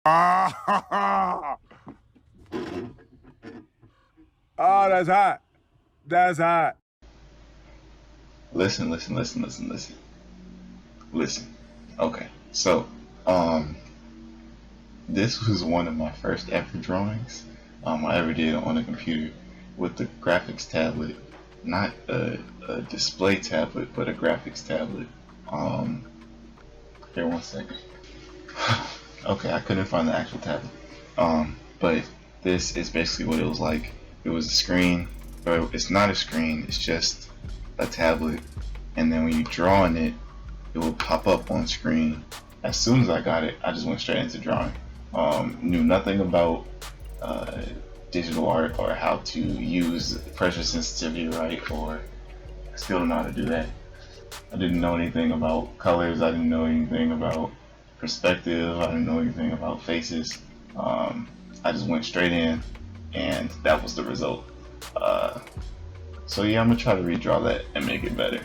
Ah, oh, that's hot. That's hot. Listen, listen, listen, listen, listen, listen. Okay, so um, this was one of my first ever drawings I ever did on a computer with the graphics tablet, not a display tablet, but a graphics tablet. Um, Here, one second. Okay, I couldn't find the actual tablet. But this is basically what it was like. It was a screen, but it's not a screen. It's just a tablet, and then when you draw on it, it will pop up on screen. As soon as I got it, I just went straight into drawing. Knew nothing about uh, digital art or how to use pressure sensitivity right, or I still don't know how to do that. I didn't know anything about colors. I didn't know anything about perspective. I didn't know anything about faces. I just went straight in, and that was the result. Uh, so yeah, I'm gonna try to redraw that and make it better.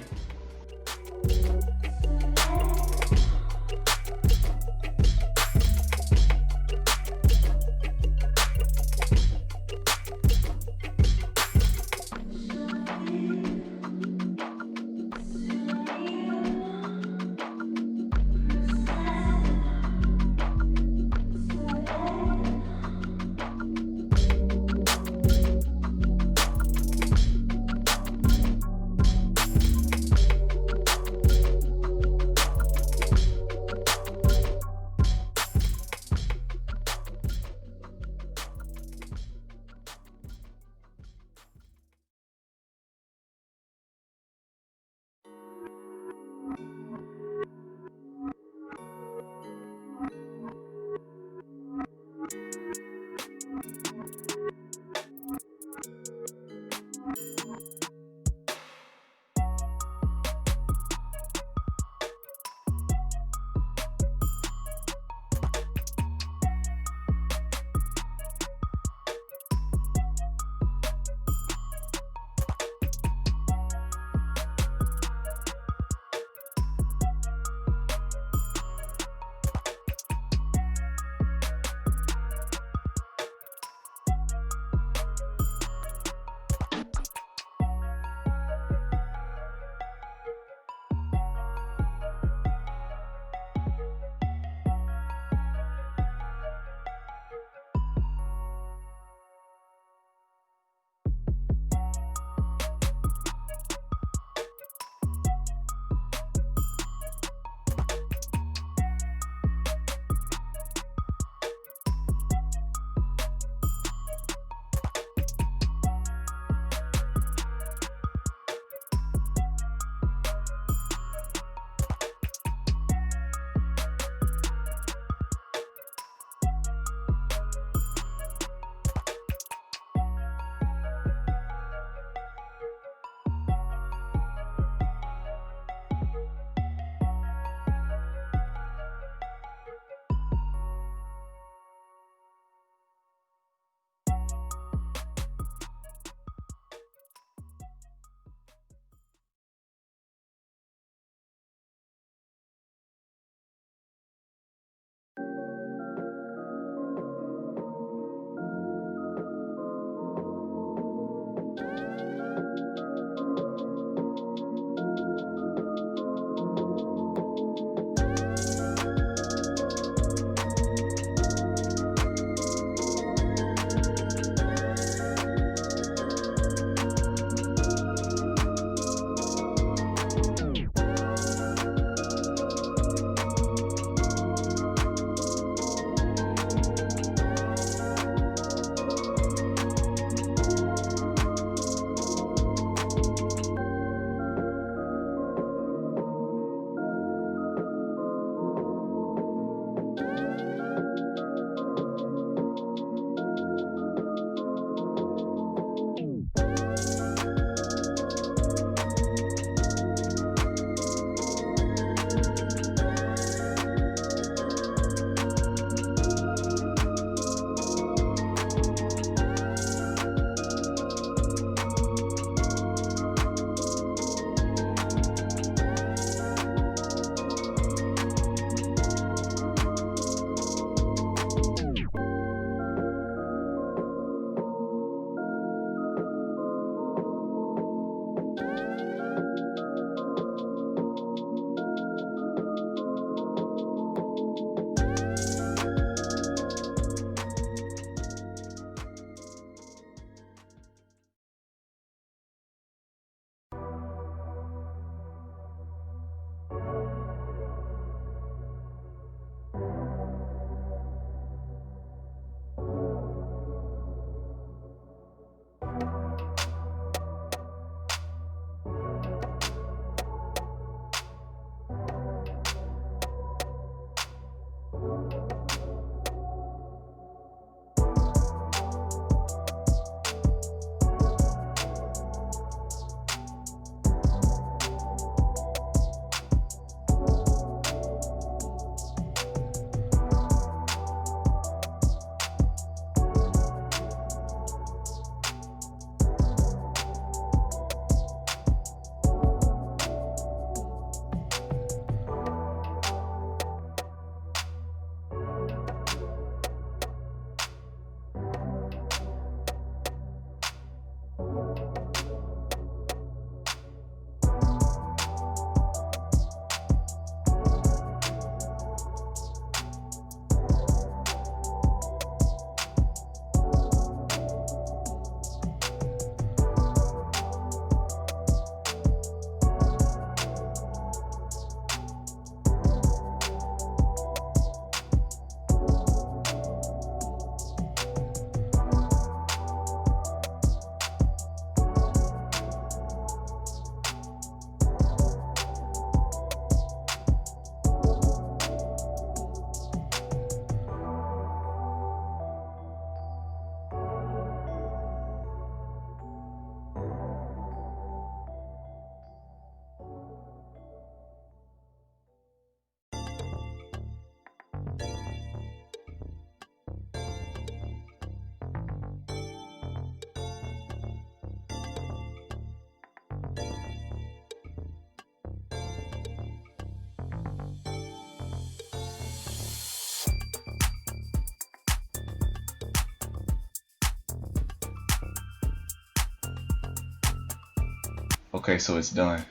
Okay, so it's done.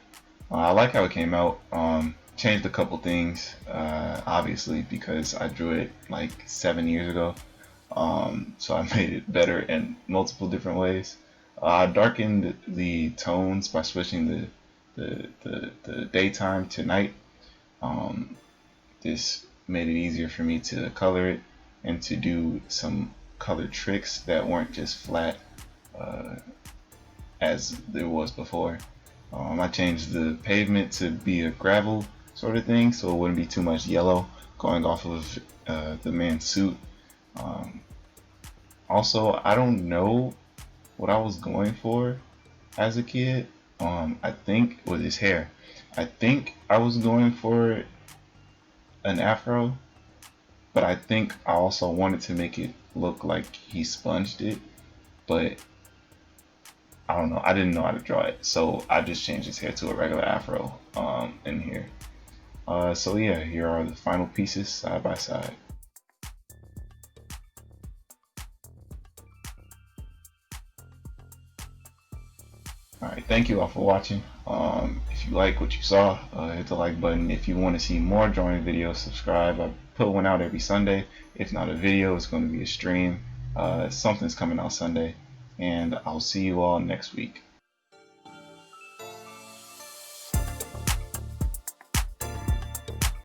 I like how it came out. Changed a couple things, obviously, because I drew it like 7 years ago. So I made it better in multiple different ways. I darkened the tones by switching the daytime to night. Um, this made it easier for me to color it and to do some color tricks that weren't just flat uh, as there was before. I changed the pavement to be a gravel sort of thing, so it wouldn't be too much yellow going off of the man's suit. Um, Also, I don't know what I was going for as a kid. I think with his hair, I think I was going for an afro, but I think I also wanted to make it look like he sponged it, but I don't know. I didn't know how to draw it, so I just changed his hair to a regular afro in here. So yeah, here are the final pieces side by side. Alright, thank you all for watching. If you like what you saw, hit the like button. If you want to see more drawing videos, subscribe. I put one out every Sunday. If not a video, it's going to be a stream. Something's coming out Sunday. And I'll see you all next week.